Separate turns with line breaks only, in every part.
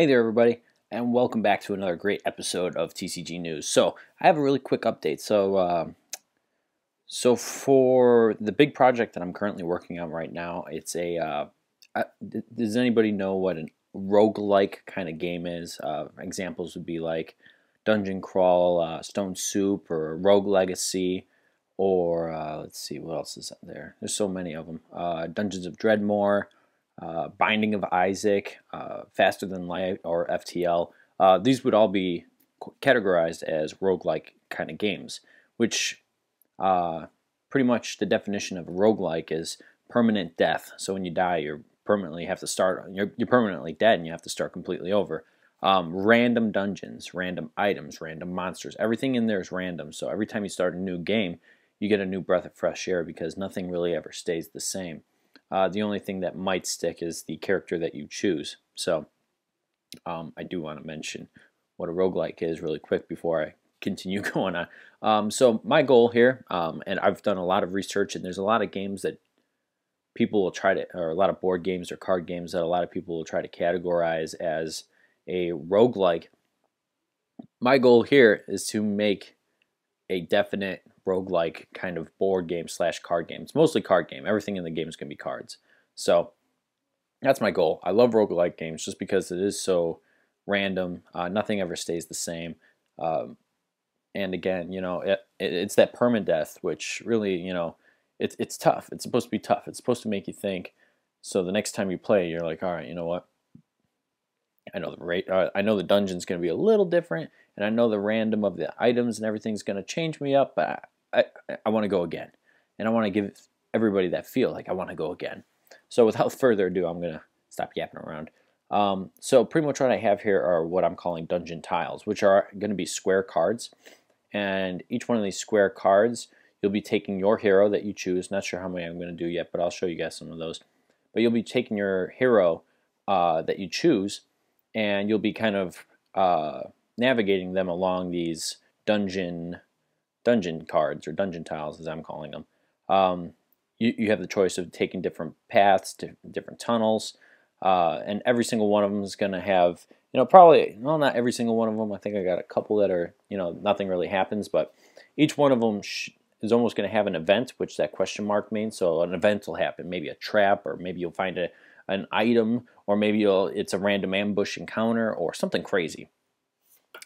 Hey there, everybody, and welcome back to another great episode of TCG News. So, I have a really quick update. So for the big project that I'm currently working on right now, it's does anybody know what a roguelike kind of game is? Examples would be like Dungeon Crawl, Stone Soup, or Rogue Legacy, or let's see, what else is there? There's so many of them. Dungeons of Dreadmore. Binding of Isaac, Faster Than Light, or FTL. These would all be categorized as roguelike kind of games, which pretty much the definition of a roguelike is permanent death. So when you die, you're permanently dead and you have to start completely over. Random dungeons, random items, random monsters. Everything in there is random. So every time you start a new game, you get a new breath of fresh air because nothing really ever stays the same. The only thing that might stick is the character that you choose. So I do want to mention what a roguelike is really quick before I continue going on. So my goal here, and I've done a lot of research, and there's a lot of games that people will try to, or a lot of board games or card games that a lot of people will try to categorize as a roguelike. My goal here is to make a definite roguelike kind of board game / card game. It's mostly card game. Everything in the game is going to be cards. So that's my goal. I love roguelike games just because it is so random. Nothing ever stays the same. And again, it's that permadeath, which really, it's tough. It's supposed to be tough. It's supposed to make you think. So the next time you play, you're like, all right, you know what? I know the dungeon's going to be a little different, and I know the random of the items and everything's going to change me up, but I want to go again. And I want to give everybody that feel like I want to go again. So without further ado, I'm going to stop yapping around. So pretty much what I have here are what I'm calling dungeon tiles, which are going to be square cards. And each one of these square cards, you'll be taking your hero that you choose. Not sure how many I'm going to do yet, but I'll show you guys some of those. But you'll be taking your hero that you choose, and you'll be kind of navigating them along these dungeon cards, or dungeon tiles as I'm calling them. You have the choice of taking different paths to different tunnels, and every single one of them is going to have, probably, well, not every single one of them. I think I got a couple that are, nothing really happens, but each one of them is almost going to have an event, which that question mark means. So an event will happen, maybe a trap, or maybe you'll find an item, or maybe it's a random ambush encounter or something crazy.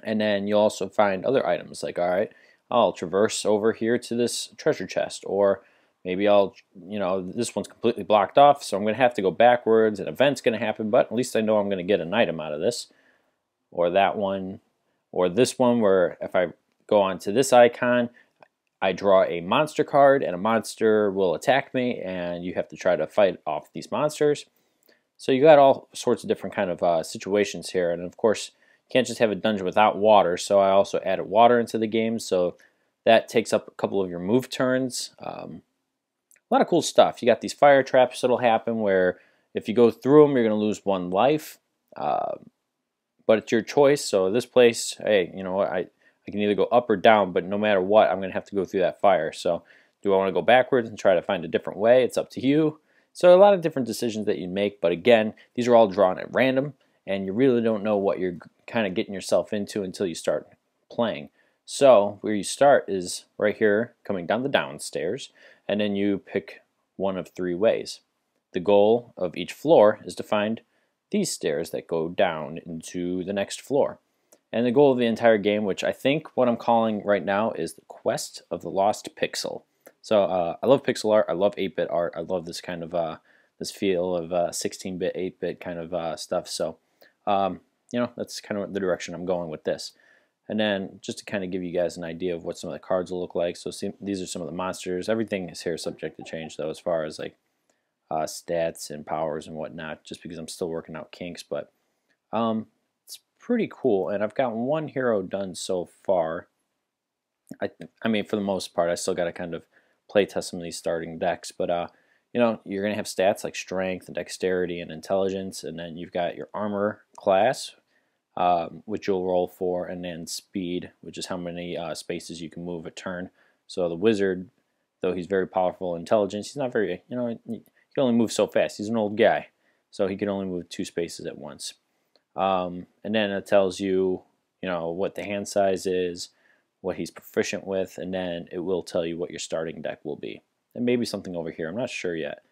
And then you'll also find other items like, all right, I'll traverse over here to this treasure chest, or maybe this one's completely blocked off, so I'm going to have to go backwards. An event's going to happen, but at least I know I'm going to get an item out of this. Or that one, or this one, where if I go on to this icon, I draw a monster card, and a monster will attack me, and you have to try to fight off these monsters. So you got all sorts of different kind of situations here, and of course, you can't just have a dungeon without water, so I also added water into the game, so that takes up a couple of your move turns. A lot of cool stuff. You got these fire traps that'll happen where if you go through them, you're going to lose 1 life, but it's your choice. So this place, hey, you know what, I can either go up or down, but no matter what, I'm going to have to go through that fire. So do I want to go backwards and try to find a different way? It's up to you. So a lot of different decisions that you make, but again, these are all drawn at random, and you really don't know what you're kind of getting yourself into until you start playing. So where you start is right here, coming down the downstairs, and then you pick one of 3 ways. The goal of each floor is to find these stairs that go down into the next floor. And the goal of the entire game, which I think what I'm calling right now, is the Quest of the Lost Pixel. So I love pixel art, I love 8-bit art, I love this kind of this feel of 16-bit, 8-bit kind of stuff. So that's kind of the direction I'm going with this. And then just to kind of give you guys an idea of what some of the cards will look like. So these are some of the monsters. Everything is here subject to change though, as far as like stats and powers and whatnot, just because I'm still working out kinks. But it's pretty cool, and I've got 1 hero done so far. I mean, for the most part, I still got to kind of play test some of these starting decks, but you're gonna have stats like strength and dexterity and intelligence, and then you've got your armor class, which you'll roll for, and then speed, which is how many spaces you can move a turn. So the wizard, though he's very powerful in intelligence, he's not very, he can only move so fast. He's an old guy, so he can only move 2 spaces at once. And then it tells you, what the hand size is, what he's proficient with, and then it will tell you what your starting deck will be. And maybe something over here. I'm not sure yet.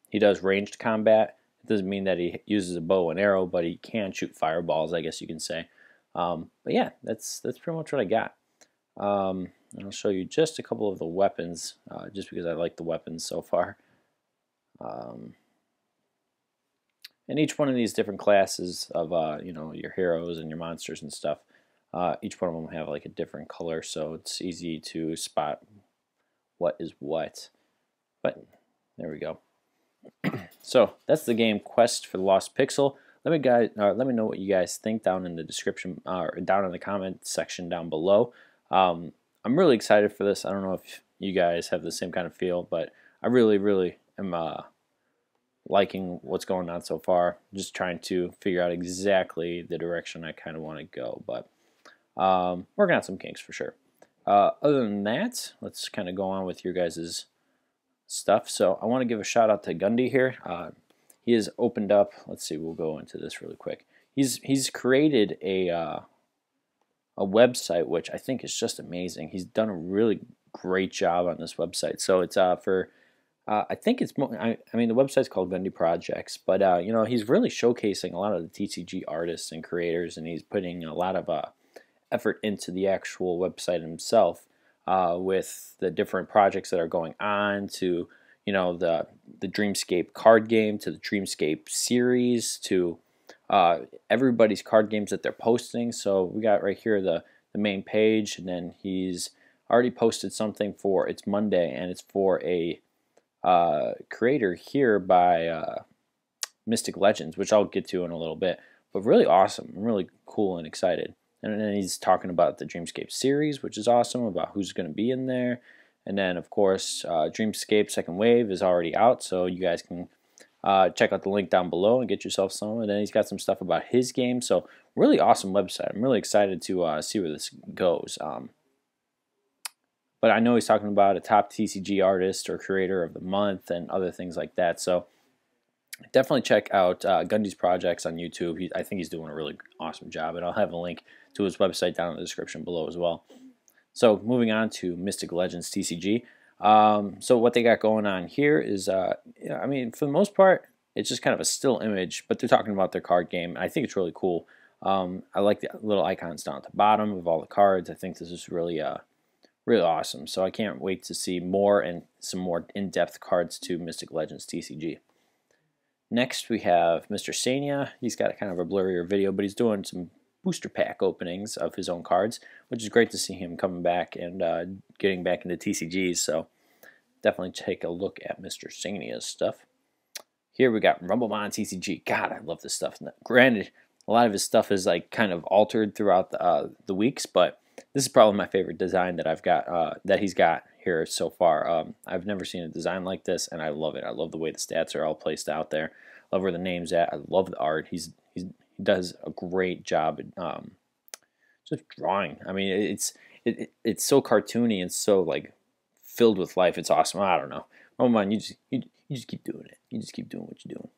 He does ranged combat. It doesn't mean that he uses a bow and arrow, but he can shoot fireballs, I guess you can say. But yeah, that's pretty much what I got. And I'll show you just a couple of the weapons, just because I like the weapons so far. And each one of these different classes of your heroes and your monsters and stuff, each one of them have like a different color, so it's easy to spot what is what. But there we go. So that's the game Quest for the Lost Pixel. Let me know what you guys think down in the description or down in the comment section down below. I'm really excited for this. I don't know if you guys have the same kind of feel, but I really am liking what's going on so far. Just trying to figure out exactly the direction I kind of want to go, but working out some kinks for sure. Other than that, let's kind of go on with your guys' stuff. So I want to give a shout out to Gundy here. He has opened up. Let's see. We'll go into this really quick. He's created a website which I think is just amazing. He's done a really great job on this website. So it's for I think it's I mean the website's called Gundy Projects, but he's really showcasing a lot of the TCG artists and creators, and he's putting a lot of effort into the actual website himself, with the different projects that are going on, to the DreamScape card game, to the DreamScape series, to everybody's card games that they're posting. So we got right here the main page, and then he's already posted something for It's Monday, and it's for a creator here by Mystic Legends, which I'll get to in a little bit. But really awesome. I'm really cool and excited. And then he's talking about the DreamScape series, which is awesome, about who's going to be in there. And then, of course, DreamScape Second Wave is already out, so you guys can check out the link down below and get yourself some. And then he's got some stuff about his game. So really awesome website. I'm really excited to see where this goes. But I know he's talking about a top TCG artist or creator of the month and other things like that. So definitely check out Gundy's projects on YouTube. I think he's doing a really awesome job, and I'll have a link to his website down in the description below as well. So moving on to Mystic Legends TCG. So what they got going on here is, I mean, for the most part, it's just kind of a still image, but they're talking about their card game. I think it's really cool. I like the little icons down at the bottom of all the cards. I think this is really really awesome. So I can't wait to see more and some more in-depth cards to Mystic Legends TCG. Next we have Mr. Sania. He's got kind of a blurrier video, but he's doing some booster pack openings of his own cards, which is great to see him coming back and getting back into TCGs. So definitely take a look at Mr. Sania's stuff. Here we got Rumblebond TCG. God, I love this stuff. Granted, a lot of his stuff is like kind of altered throughout the weeks, but this is probably my favorite design that I've got, that he's got here so far. I've never seen a design like this, and I love it. I love the way the stats are all placed out there. I love where the name's at. I love the art. He does a great job at just drawing. I mean, it's so cartoony and so like filled with life. It's awesome. I don't know. Roman, you just keep doing it. You just keep doing what you're doing.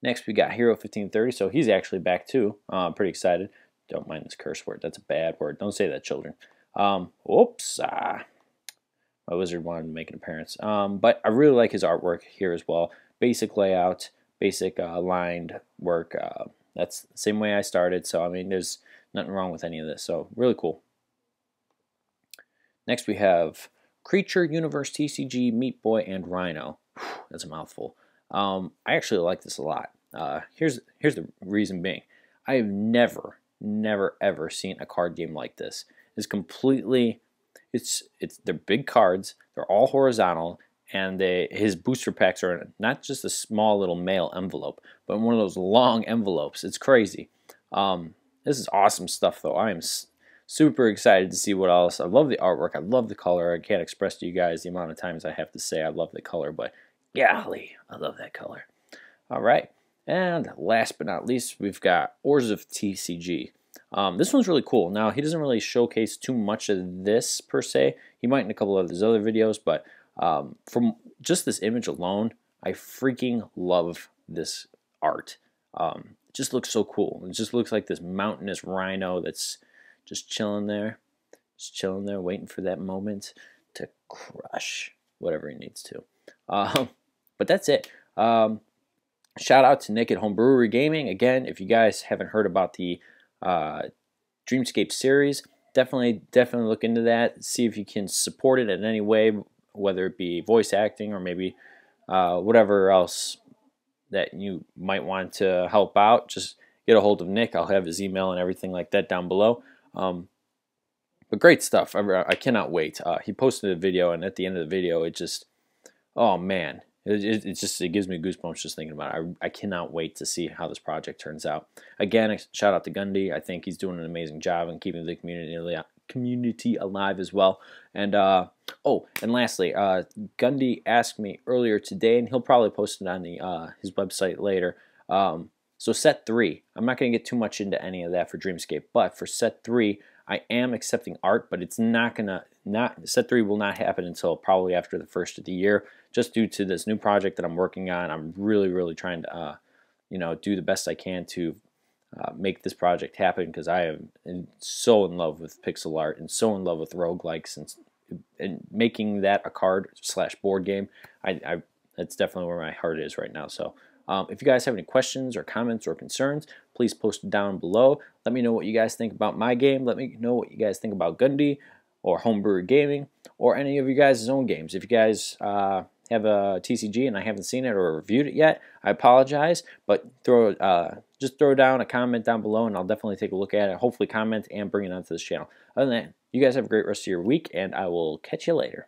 Next, we got Hero 1530. So he's actually back too. I'm pretty excited. Don't mind this curse word. That's a bad word. Don't say that, children. Whoops. My wizard wanted to make an appearance. But I really like his artwork here as well. Basic layout, basic lined work. That's the same way I started. So, I mean, there's nothing wrong with any of this. So, really cool. Next, we have Creature Universe TCG, Meat Boy, and Rhino. That's a mouthful. I actually like this a lot. Here's the reason being. I have never ever seen a card game like this. It's completely, they're big cards, they're all horizontal, and his booster packs are in not just a small little mail envelope, but in one of those long envelopes. It's crazy. This is awesome stuff though. I am super excited to see what else. I love the artwork, I love the color. I can't express to you guys the amount of times I have to say I love the color, but golly, I love that color. Alright. And last but not least, we've got Ores of TCG. This one's really cool. Now, he doesn't really showcase too much of this per se. He might in a couple of his other videos, but from just this image alone, I freaking love this art. just looks so cool. It just looks like this mountainous rhino that's just chilling there, waiting for that moment to crush whatever he needs to. But that's it. Shout out to Nick at Home Brewery Gaming. Again, if you guys haven't heard about the DreamScape series, definitely look into that. See if you can support it in any way, whether it be voice acting or maybe whatever else that you might want to help out. Just get a hold of Nick. I'll have his email and everything like that down below. But great stuff. I cannot wait. He posted a video, and at the end of the video, it just, oh man, it gives me goosebumps just thinking about it. I cannot wait to see how this project turns out. Again, shout out to Gundy. I think he's doing an amazing job in keeping the community alive as well. And oh, and lastly, Gundy asked me earlier today, and he'll probably post it on the his website later. So set 3, I'm not going to get too much into any of that for DreamScape, but for set 3, I am accepting art, but it's set 3 will not happen until probably after the first of the year, just due to this new project that I'm working on. I'm really trying to, do the best I can to make this project happen, because I am so in love with pixel art and so in love with roguelikes, and making that a card/board game. That's definitely where my heart is right now. So if you guys have any questions or comments or concerns, please post it down below. Let me know what you guys think about my game. Let me know what you guys think about Gundy or Homebrewery Gaming or any of you guys' own games. If you guys have a TCG and I haven't seen it or reviewed it yet, I apologize, but just throw down a comment down below and I'll definitely take a look at it, hopefully comment and bring it onto this channel. Other than that, you guys have a great rest of your week, and I will catch you later.